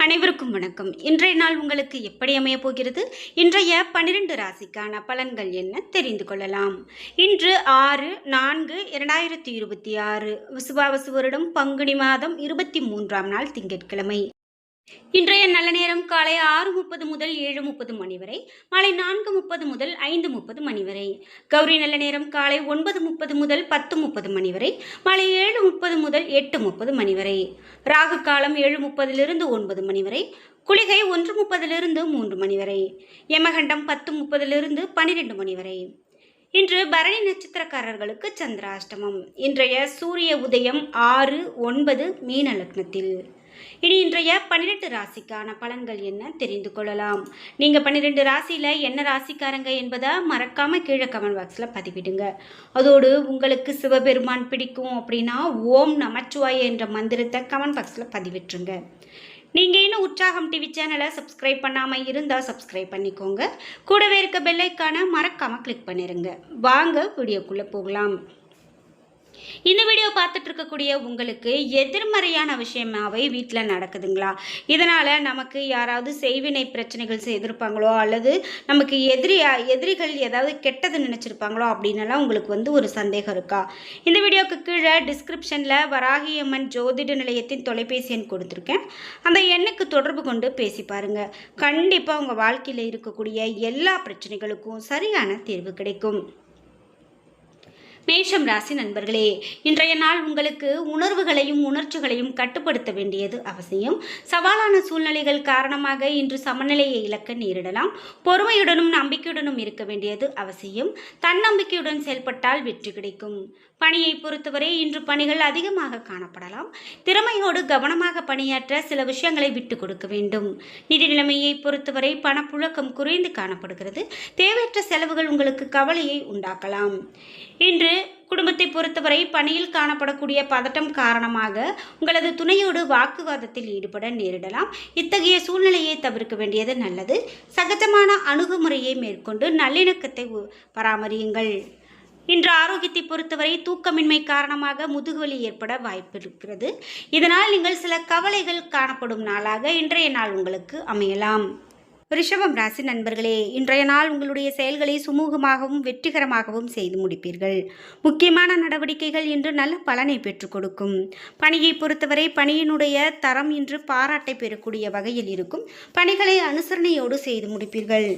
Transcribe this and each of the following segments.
அனைவருக்கும் வணக்கம். இன்றைய நாள் உங்களுக்கு எப்படி அமைய போகிறது? இன்றைய 12 ராசிக்கான பலன்கள் என்ன தெரிந்து கொள்ளலாம். இன்று 6/4/2026 விசுவாவசு வருடம் பங்குனி மாதம் 23ஆம் நாள் திங்கட்கிழமை. இன்றைய நல்ல நேரம் காலை 6:30 முதல் 7:30 மணி வரை, மாலை 4:30 முதல் 5:30 மணி வரை. கௌரி நல்ல நேரம் காலை 9:30 முதல் 10:30 மணி வரை, மாலை 7:30 முதல் 8:30 மணி வரை. ராகு காலம் 7:30 9 மணி வரை, குளிகை 1:30 3 மணி வரை, யமகண்டம் 10:30 12 மணி வரை. இன்று பரணி நட்சத்திரக்காரர்களுக்கு சந்திராஷ்டமம். இன்றைய சூரிய உதயம் 6:09 மீன லக்னத்தில். இனி இன்றைய 12 ராசிக்கான பலன்கள் என்ன தெரிந்து கொள்ளலாம். நீங்க 12 ராசியில என்ன ராசிக்காரங்க என்பதை மறக்காம கீழே கமெண்ட் பாக்ஸ்ல பதிவிடுங்க. அதோடு உங்களுக்கு சிவபெருமான் பிடிக்கும் அப்படின்னா ஓம் நமச்சிவாய என்ற மந்திரத்தை கமெண்ட் பாக்ஸ்ல பதிவிட்டுருங்க. நீங்க இன்னும் உற்சாகம் டிவி சேனலை சப்ஸ்கிரைப் பண்ணாம இருந்தா சப்ஸ்கிரைப் பண்ணிக்கோங்க. கூடவே இருக்க பெல் ஐகானை மறக்காம கிளிக் பண்ணிருங்க. வாங்க வீடியோக்குள்ள போகலாம். இந்த வீடியோ பார்த்துட்டு இருக்கக்கூடிய உங்களுக்கு எதிர்மறையான விஷயமாவே வீட்டில் நடக்குதுங்களா? இதனால் நமக்கு யாராவது செய்வினை பிரச்சனைகள் செய்திருப்பாங்களோ அல்லது நமக்கு எதிரிகள் ஏதாவது கெட்டது நினச்சிருப்பாங்களோ அப்படின்னலாம் உங்களுக்கு ஒரு சந்தேகம் இருக்கா? இந்த வீடியோக்கு கீழே டிஸ்கிரிப்ஷனில் வராகியம்மன் ஜோதிட நிலையத்தின் தொலைபேசி எண் கொடுத்துருக்கேன். அந்த எண்ணுக்கு தொடர்பு கொண்டு பேசி பாருங்கள். கண்டிப்பாக உங்கள் வாழ்க்கையில் இருக்கக்கூடிய எல்லா பிரச்சனைகளுக்கும் சரியான தீர்வு கிடைக்கும். மேஷம் ராசி நண்பர்களே, இன்றைய நாள் உங்களுக்கு உணர்வுகளையும் உணர்ச்சிகளையும் கட்டுப்படுத்த வேண்டியது அவசியம். சவாலான சூழ்நிலைகள் காரணமாக இன்று சமநிலையை இழக்க நேரிடலாம். பொறுமையுடனும் நம்பிக்கையுடனும் இருக்க வேண்டியது அவசியம். தன்னம்பிக்கையுடன் செயல்பட்டால் வெற்றி கிடைக்கும். பணியை பொறுத்தவரை இன்று பணிகள் அதிகமாக காணப்படலாம். திறமையோடு கவனமாக பணியாற்ற சில விஷயங்களை விட்டு கொடுக்க வேண்டும். நிதி நிலைமையை பொறுத்தவரை பணப்புழக்கம் குறைந்து காணப்படுகிறது. தேவையற்ற செலவுகள் உங்களுக்கு கவலையை உண்டாக்கலாம். இன்று குடும்பத்தை பொறுத்தவரை பணியில் காணப்படக்கூடிய பதட்டம் காரணமாக உங்களது துணையோடு வாக்குவாதத்தில் ஈடுபட நேரிடலாம். இத்தகைய சூழ்நிலையை தவிர்க்க வேண்டியது நல்லது. சகஜமான அணுகுமுறையை மேற்கொண்டு நல்லிணக்கத்தை பராமரியுங்கள். இன்று ஆரோக்கியத்தை பொறுத்தவரை தூக்கமின்மை காரணமாக முதுகுவலி ஏற்பட வாய்ப்பு இருக்கிறது. இதனால் நீங்கள் சில கவலைகள் காணப்படும் நாளாக இன்றைய நாள் உங்களுக்கு அமையலாம். ரிஷபம் ராசி நண்பர்களே, இன்றைய நாள் உங்களுடைய செயல்களை சுமூகமாகவும் வெற்றிகரமாகவும் செய்து முடிப்பீர்கள். முக்கியமான நடவடிக்கைகள் இன்று நல்ல பலனை பெற்றுக் கொடுக்கும். பணியை பொறுத்தவரை பணியினுடைய தரம் இன்று பாராட்டை பெறக்கூடிய வகையில் இருக்கும். பணிகளை அனுசரணையோடு செய்து முடிப்பீர்கள்.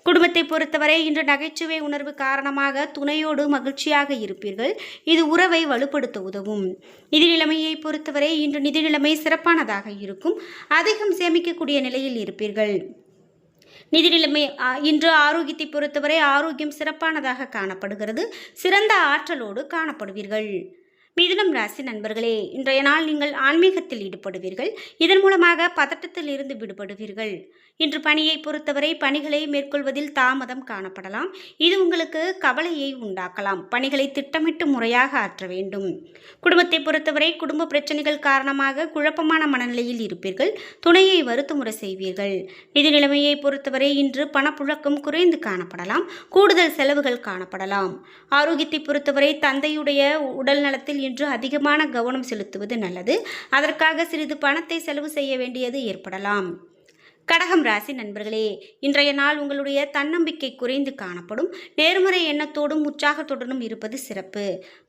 குடும்பத்தை பொறுத்தவரை இன்று நகைச்சுவை உணர்வு காரணமாக துணையோடு மகிழ்ச்சியாக இருப்பீர்கள். இது உறவை வலுப்படுத்த உதவும். நிதி நிலைமையை பொறுத்தவரை இன்று நிதி நிலைமை சிறப்பானதாக இருக்கும். அதிகம் சேமிக்கக்கூடிய நிலையில் இருப்பீர்கள். நிதி நிலைமை இன்று ஆரோக்கியத்தை பொறுத்தவரை ஆரோக்கியம் சிறப்பானதாக காணப்படுகிறது. சிறந்த ஆற்றலோடு காணப்படுவீர்கள். மிதுனம் ராசி நண்பர்களே, இன்றைய நாள் நீங்கள் ஆன்மீகத்தில் ஈடுபடுவீர்கள். இதன் மூலமாக பதட்டத்தில் இருந்து விடுபடுவீர்கள். இன்று பணியை பொறுத்தவரை பணிகளை மேற்கொள்வதில் தாமதம் காணப்படலாம். இது உங்களுக்கு கவலையை உண்டாக்கலாம். பணிகளை திட்டமிட்டு முறையாக ஆற்ற வேண்டும். குடும்பத்தை பொறுத்தவரை குடும்ப பிரச்சனைகள் காரணமாக குழப்பமான மனநிலையில் இருப்பீர்கள். துணையை வருத்தமுறை செய்வீர்கள். நிதி நிலைமையை பொறுத்தவரை இன்று பணப்புழக்கம் குறைந்து காணப்படலாம். கூடுதல் செலவுகள் காணப்படலாம். ஆரோக்கியத்தை பொறுத்தவரை தந்தையுடைய உடல் நலத்தில் இன்று அதிகமான கவனம் செலுத்துவது நல்லது. அதற்காக சிறிது பணத்தை செலவு செய்ய வேண்டியது ஏற்படலாம். கடகம் ராசி நண்பர்களே, இன்றைய நாள் உங்களுடைய தன்னம்பிக்கை குறைந்து காணப்படும். நேர்மறை எண்ணத்தோடும் உற்சாகத்துடனும் இருப்பது சிறப்பு.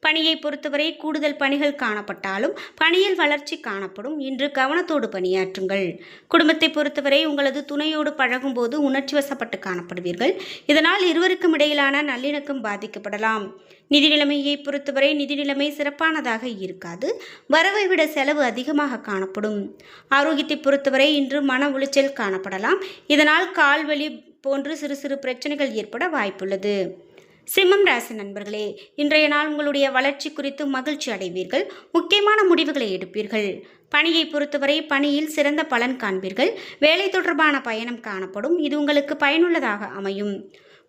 பணியை பொறுத்தவரை கூடுதல் பணிகள் காணப்பட்டாலும் பணியில் வளர்ச்சி காணப்படும். இன்று கவனத்தோடு பணியாற்றுங்கள். குடும்பத்தை பொறுத்தவரை உங்களது துணையோடு பழகும்போது உணர்ச்சி வசப்பட்டு காணப்படுவீர்கள். இதனால் இருவருக்கும் இடையிலான நல்லிணக்கம் பாதிக்கப்படலாம். நிதி நிலைமையை பொறுத்தவரை நிதி நிலைமை சிறப்பானதாக இருக்காது. வரவை விட செலவு அதிகமாக காணப்படும். ஆரோக்கியத்தை பொறுத்தவரை இன்று மன உளைச்சல் காணப்படலாம். இதனால் கால்வலி போன்று சிறு சிறு பிரச்சனைகள் ஏற்பட வாய்ப்புள்ளது. சிம்மம் ராசி நண்பர்களே, இன்றைய நாள் உங்களுடைய வளர்ச்சி குறித்து மகிழ்ச்சி அடைவீர்கள். முக்கியமான முடிவுகளை எடுப்பீர்கள். பணியை பொறுத்தவரை பணியில் சிறந்த பலன் காண்பீர்கள். வேலை தொடர்பான பயணம் காணப்படும். இது உங்களுக்கு பயனுள்ளதாக அமையும்.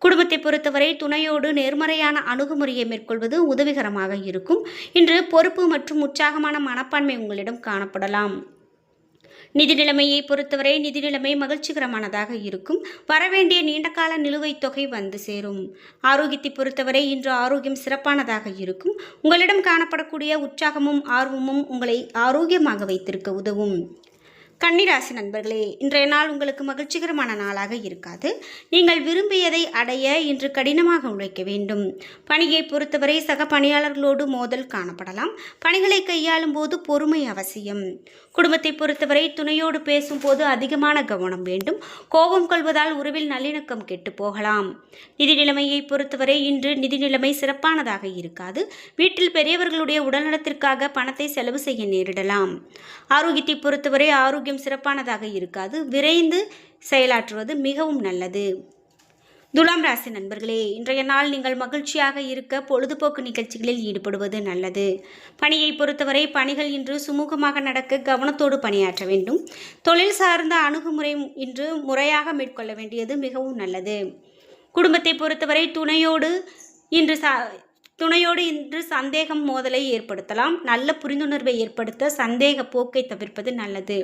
குடும்பத்தை பொறுத்தவரை துணையோடு நேர்மறையான அணுகுமுறையை மேற்கொள்வது உதவிகரமாக இருக்கும். இன்று பொறுப்பு மற்றும் உற்சாகமான மனப்பான்மை உங்களிடம் காணப்படலாம். நிதி நிலைமையை பொறுத்தவரை நிதி நிலைமை மகிழ்ச்சிகரமானதாக இருக்கும். வரவேண்டிய நீண்டகால நிலுவைத் தொகை வந்து சேரும். ஆரோக்கியத்தை பொறுத்தவரை இன்று ஆரோக்கியம் சிறப்பானதாக இருக்கும். உங்களிடம் காணப்படக்கூடிய உற்சாகமும் ஆர்வமும் உங்களை ஆரோக்கியமாக வைத்திருக்க உதவும். கன்னிராசி நண்பர்களே, இன்றைய நாள் உங்களுக்கு மகிழ்ச்சிகரமான நாளாக இருக்காது. நீங்கள் விரும்பியதை அடைய இன்று கடினமாக உழைக்க வேண்டும். பணியை பொறுத்தவரை சக பணியாளர்களோடு மோதல் காணப்படலாம். பணிகளை கையாளும் போது பொறுமை அவசியம். குடும்பத்தை பொறுத்தவரை துணையோடு பேசும்போது அதிகமான கவனம் வேண்டும். கோபம் கொள்வதால் உறவில் நல்லிணக்கம் கெட்டு போகலாம். நிதி நிலைமையை பொறுத்தவரை இன்று நிதி நிலைமை சிறப்பானதாக இருக்காது. வீட்டில் பெரியவர்களுடைய உடல்நலத்திற்காக பணத்தை செலவு செய்ய நேரிடலாம். ஆரோக்கியத்தை பொறுத்தவரை ஆரோக்கியம் சிறப்பானதாக இருக்காது. விரைந்து செயலாற்றுவது மிகவும் நல்லது. துலாம் ராசி நண்பர்களே, இன்றைய நாள் நீங்கள் மகிழ்ச்சியாக இருக்க பொழுதுபோக்கு நிகழ்ச்சிகளில் ஈடுபடுவது நல்லது. பணியை பொறுத்தவரை பணிகள் இன்று சுமூகமாக நடக்க கவனத்தோடு பணியாற்ற வேண்டும். தொழில் சார்ந்த அணுகுமுறை இன்று முறையாக மேற்கொள்ள வேண்டியது மிகவும் நல்லது. குடும்பத்தை பொறுத்தவரை துணையோடு இன்று சந்தேகம் மோதலை ஏற்படுத்தலாம். நல்ல புரிந்துணர்வை ஏற்படுத்த சந்தேக போக்கை தவிர்ப்பது நல்லது.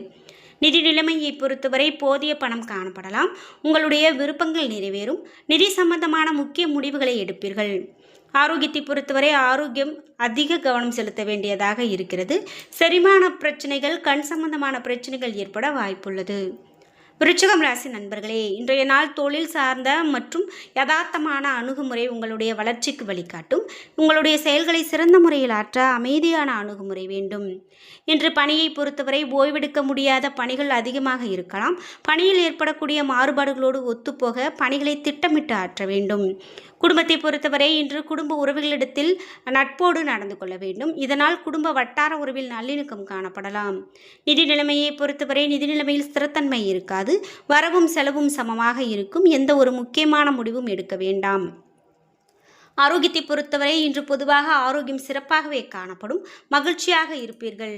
நிதி நிலைமையை பொறுத்தவரை போதிய பணம் காணப்படலாம். உங்களுடைய விருப்பங்கள் நிறைவேறும். நிதி சம்பந்தமான முக்கிய முடிவுகளை எடுப்பீர்கள். ஆரோக்கியத்தை பொறுத்தவரை ஆரோக்கியம் அதிக கவனம் செலுத்த வேண்டியதாக இருக்கிறது. செரிமான பிரச்சனைகள், கண் சம்பந்தமான பிரச்சனைகள் ஏற்பட வாய்ப்புள்ளது. விருச்சிகம் ராசி நண்பர்களே, இன்றைய நாள் தொழில் சார்ந்த மற்றும் யதார்த்தமான அணுகுமுறை உங்களுடைய வளர்ச்சிக்கு வழிகாட்டும். உங்களுடைய செயல்களை சிறந்த முறையில் ஆற்ற அமைதியான அணுகுமுறை வேண்டும். இன்று பணியை பொறுத்தவரை ஓய்வெடுக்க முடியாத பணிகள் அதிகமாக இருக்கலாம். பணியில் ஏற்படக்கூடிய மாறுபாடுகளோடு ஒத்துப்போக பணிகளை திட்டமிட்டு ஆற்ற வேண்டும். குடும்பத்தை பொறுத்தவரை இன்று குடும்ப உறவுகளிடத்தில் நட்போடு நடந்து கொள்ள வேண்டும். இதனால் குடும்ப வட்டார உறவில் நல்லிணக்கம் காணப்படலாம். நிதி நிலைமையை பொறுத்தவரை நிதி நிலைமையில் ஸ்திரத்தன்மை இருக்காது. வரவும் செலவும் சமமாக இருக்கும். எந்த ஒரு முக்கியமான முடிவும் எடுக்க வேண்டாம். ஆரோக்கியத்தை பொறுத்தவரை இன்று பொதுவாக ஆரோக்கியம் சிறப்பாகவே காணப்படும். மகிழ்ச்சியாக இருப்பீர்கள்.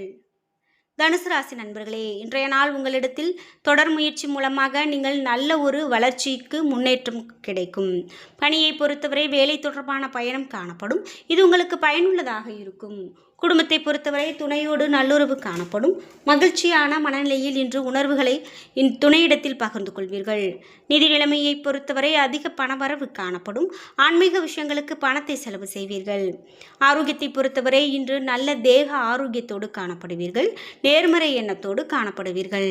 தனுசு ராசி நண்பர்களே, இன்றைய நாள் உங்களிடத்தில் தொடர் முயற்சி மூலமாக நீங்கள் நல்ல ஒரு வளர்ச்சிக்கு முன்னேற்றம் கிடைக்கும். பணியை பொறுத்தவரை வேலை தொடர்பான பயணம் காணப்படும். இது உங்களுக்கு பயனுள்ளதாக இருக்கும். குடும்பத்தை பொறுத்தவரை துணையோடு நல்லுறவு காணப்படும். மகிழ்ச்சியான மனநிலையில் இன்று உணர்வுகளை துணையிடத்தில் பகிர்ந்து கொள்வீர்கள். நிதி நிலைமையை பொறுத்தவரை அதிக பணவரவு காணப்படும். ஆன்மீக விஷயங்களுக்கு பணத்தை செலவு செய்வீர்கள். ஆரோக்கியத்தை பொறுத்தவரை இன்று நல்ல தேக ஆரோக்கியத்தோடு காணப்படுவீர்கள். நேர்மறை எண்ணத்தோடு காணப்படுவீர்கள்.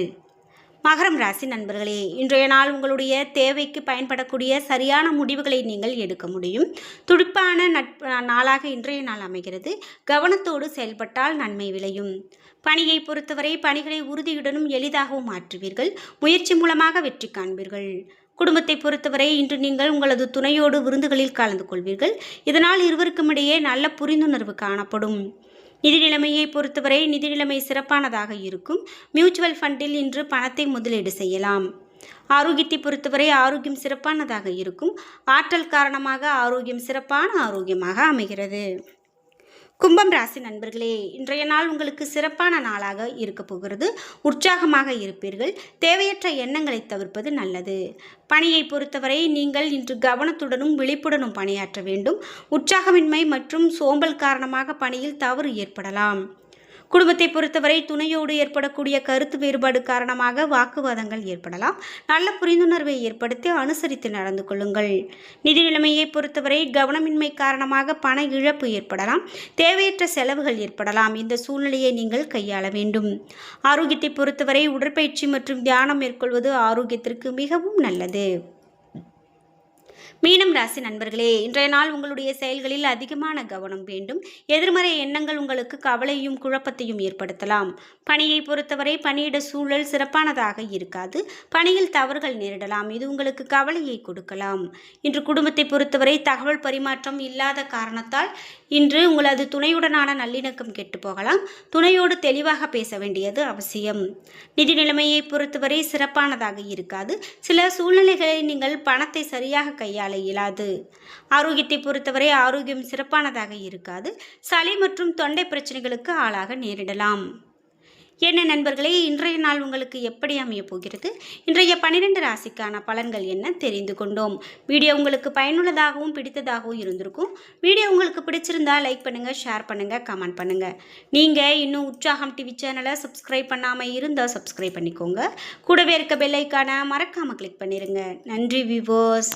மகரம் ராசி நண்பர்களே, இன்றைய நாள் உங்களுடைய தேவைக்கு பயன்படக்கூடிய சரியான முடிவுகளை நீங்கள் எடுக்க முடியும். துடிப்பான நாளாக இன்றைய நாள் அமைகிறது. கவனத்தோடு செயல்பட்டால் நன்மை விளையும். பணியை பொறுத்தவரை பணிகளை உறுதியுடனும் எளிதாகவும் மாற்றுவீர்கள். முயற்சி மூலமாக வெற்றி காண்பீர்கள். குடும்பத்தை பொறுத்தவரை இன்று நீங்கள் உங்களது துணையோடு விருந்துகளில் கலந்து கொள்வீர்கள். இதனால் இருவருக்கும் இடையே நல்ல புரிந்துணர்வு காணப்படும். நிதி நிலைமையை பொறுத்தவரை நிதி நிலைமை சிறப்பானதாக இருக்கும். மியூச்சுவல் ஃபண்டில் இன்று பணத்தை முதலீடு செய்யலாம். ஆரோக்கியத்தை பொறுத்தவரை ஆரோக்கியம் சிறப்பானதாக இருக்கும். ஆற்றல் காரணமாக ஆரோக்கியம் சிறப்பான ஆரோக்கியமாக அமைகிறது. கும்பம் ராசி நண்பர்களே, இன்றைய நாள் உங்களுக்கு சிறப்பான நாளாக இருக்க போகிறது. உற்சாகமாக இருப்பீர்கள். தேவையற்ற எண்ணங்களை தவிர்ப்பது நல்லது. பணியை பொறுத்தவரை நீங்கள் இன்று கவனத்துடனும் விழிப்புடனும் பணியாற்ற வேண்டும். உற்சாகமின்மை மற்றும் சோம்பல் காரணமாக பணியில் தவறு ஏற்படலாம். குடும்பத்தை பொறுத்தவரை துணையோடு ஏற்படக்கூடிய கருத்து வேறுபாடு காரணமாக வாக்குவாதங்கள் ஏற்படலாம். நல்ல புரிந்துணர்வை ஏற்படுத்தி அனுசரித்து நடந்து கொள்ளுங்கள். நிதி நிலைமையை பொறுத்தவரை கவனமின்மை காரணமாக பண இழப்பு ஏற்படலாம். தேவையற்ற செலவுகள் ஏற்படலாம். இந்த சூழ்நிலையை நீங்கள் கையாள வேண்டும். ஆரோக்கியத்தை பொறுத்தவரை உடற்பயிற்சி மற்றும் தியானம் மேற்கொள்வது ஆரோக்கியத்திற்கு மிகவும் நல்லது. மீனம் ராசி நண்பர்களே, இன்றைய நாள் உங்களுடைய செயல்களில் அதிகமான கவனம் வேண்டும். எதிர்மறை எண்ணங்கள் உங்களுக்கு கவலையும் குழப்பத்தையும் ஏற்படுத்தலாம். பணியை பொறுத்தவரை பணியிட சூழல் சிறப்பானதாக இருக்காது. பணியில் தவறுகள் நேரிடலாம். இது உங்களுக்கு கவலையை கொடுக்கலாம். இன்று குடும்பத்தை பொறுத்தவரை தகவல் பரிமாற்றம் இல்லாத காரணத்தால் இன்று உங்களது துணையுடனான நல்லிணக்கம் கெட்டு போகலாம். துணையோடு தெளிவாக பேச வேண்டியது அவசியம். நிதி நிலைமையை பொறுத்தவரை சிறப்பானதாக இருக்காது. சில சூழ்நிலைகளில் நீங்கள் பணத்தை சரியாக கையாள இயலாது. ஆரோக்கியத்தை பொறுத்தவரை ஆரோக்கியம் சிறப்பானதாக இருக்காது. சளி மற்றும் தொண்டை பிரச்சனைகளுக்கு ஆளாக நேரிடலாம். என்ன நண்பர்களே, இன்றைய நாள் உங்களுக்கு எப்படி அமைய போகிறது? இன்றைய 12 ராசிக்கான பலன்கள் என்ன தெரிந்து கொண்டோம். வீடியோ உங்களுக்கு பயனுள்ளதாகவும் பிடித்ததாகவும் இருந்திருக்கும். வீடியோ உங்களுக்கு பிடிச்சிருந்தா லைக் பண்ணுங்கள், ஷேர் பண்ணுங்கள், கமெண்ட் பண்ணுங்கள். நீங்கள் இன்னும் உற்சாகம் டிவி சேனலை சப்ஸ்கிரைப் பண்ணாமல் இருந்தால் சப்ஸ்கிரைப் பண்ணிக்கோங்க. கூடவே இருக்க பெல் ஐக்கானை மறக்காமல் கிளிக் பண்ணிடுங்க. நன்றி வியூவர்ஸ்.